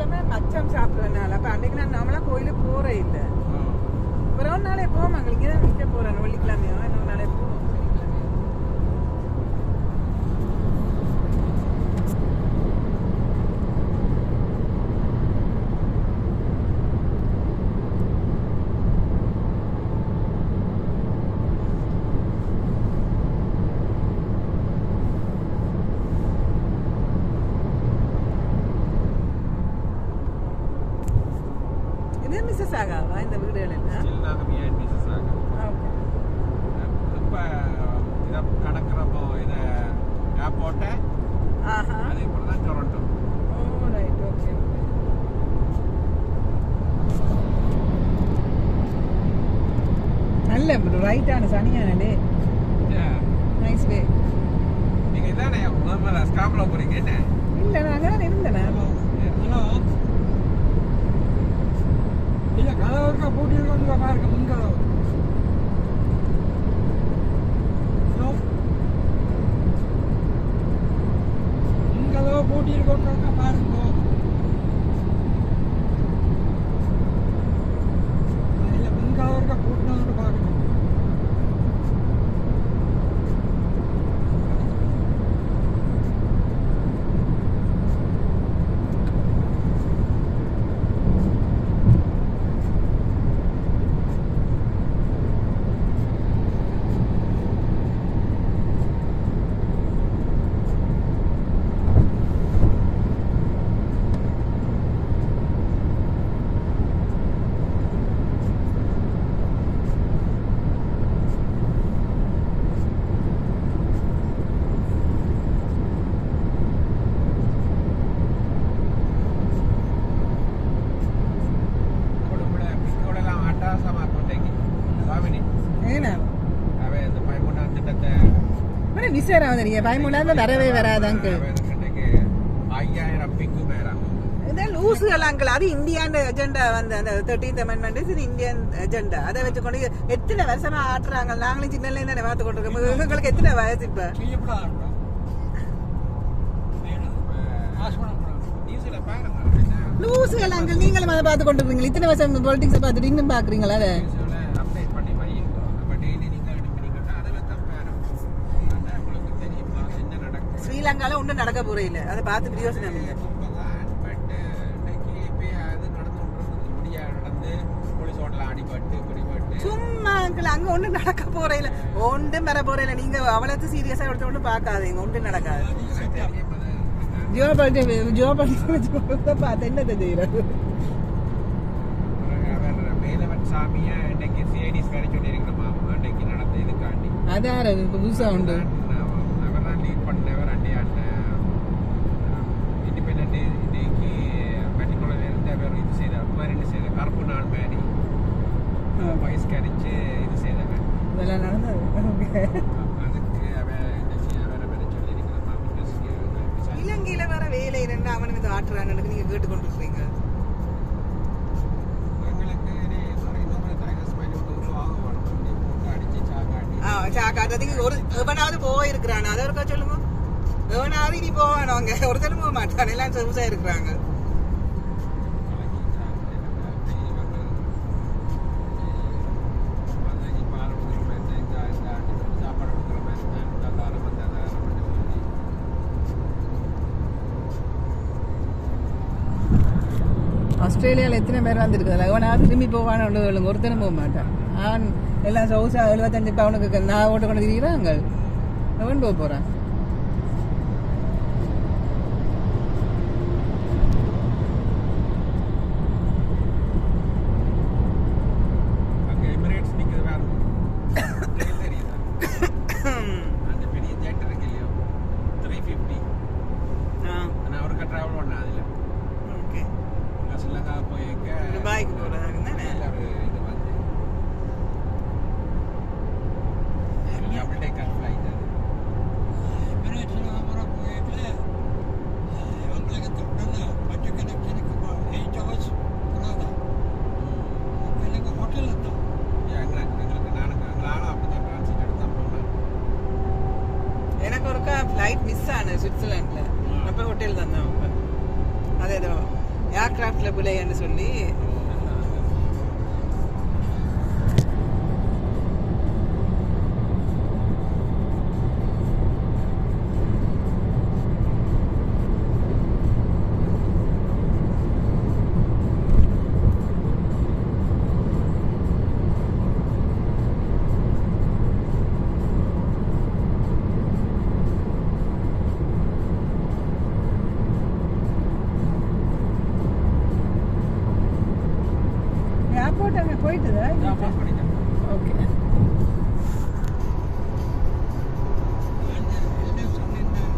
வெள்ளிக்கிழமை மச்சம் சாப்பிடுறதுனால அப்ப அன்னைக்கு நான் நம்மளா கோயிலுக்கு போறே இல்லை. ஒரு நாளே போவோம், அங்கே இங்கே தான் விற்க போறேன். வெள்ளிக்கிழமையோ இன்னொரு நாளே போவோம். மிஸ்ஸஸ் ஆகாவா இந்த வீடுகள் எல்லாம்? இப்போ இதை கடக்கிறப்போ இதை ஏர்போர்ட்டை அதே போல தான் டொரண்டோ. ஓ ரைட், ஓகே. நல்ல ரைட்டான சனியான டே, நைஸ் டே. நீங்கள் இதானே முதல்ல ஸ்காம்பில் போகிறீங்க? என்ன இல்லை, நான் அங்கே தான் இருந்தேன். ஹலோ, இல்லை கதவுக்கா பூட்டியிருக்கோங்க பாருங்க, முன்கதவு. ஹலோ, முன்கதவை பூட்டியிருக்கோங்க பாருங்க. இல்லை முன்கதவுக்கா பூட்டினோன்னு பாருங்க. வரவே வராதாங்க. லூசுகள் அங்கிள், அது இந்தியான் அஜெண்டா வந்து அந்த 13th amendment இது இந்தியன் அஜெண்டா. அதை வச்சுக்கொண்டு எத்தனை வருஷமா ஆட்டுறாங்க. நாங்களும் சின்னல இருந்து பார்த்து கொண்டிருக்கோம். உங்களுக்கு எத்தனை வயசு இப்ப? லூசுகள் அங்கிள், நீங்களும் அதை பார்த்து கொண்டிருக்கீங்க. இத்தனை வருஷம் பொலிட்டிக்ஸை பார்த்துட்டு இன்னும் பாக்குறீங்களா? அதை ஸ்ரீலங்கால ஒன்றும் நடக்க போறே இல்லை. அதை பார்த்து பிரயோசனம் இல்லை. சும்மா அங்க ஒன்றும் நடக்க போறே இல்லை, ஒன்றும் வர போறே இல்லை. நீங்க அவ்வளவு சீரியஸா எடுத்து ஒன்றும் பார்க்காதீங்க, ஒன்றும் நடக்காது. பார்த்து என்ன தெரியுது? அதான் புதுசா உண்டு. இலங்கையில வர வேலை இரண்டு அவன் இது ஆட்டுறான்னு நீங்க கேட்டுக்கொண்டிருக்கீங்க. சாக்காட்டுறதுக்கு ஒரு எவனாவது போயிருக்கிறான், அதை இருக்கா சொல்லுங்க. எவனாவது இனி போவானோ அங்க ஒருத்தரும் போக மாட்டான், எல்லாம் சொகுசா இருக்கிறாங்க. ஆஸ்திரேலியாவில் எத்தனை பேர் வந்துருக்குது. அவனாவது திரும்பி போவானு ஒருத்தரும் போக மாட்டான். அவன் எல்லாம் சொகுசா 75 பவுனுக்கு நான் ஓட்ட கொண்டு இருக்கிறாங்க. அவன் போக போகிறான். ஃப்ளைட் மிஸ் ஆனது சுவிட்சர்லாண்டில். அப்போ ஹோட்டல் தான். அதே ஏர்கிராஃப்ட்ல பிள்ளைன்னு சொல்லி ஏர்போர்ட் அங்கே போயிட்டுதா நான் பாஸ் பண்ணிட்டேன் ஓகே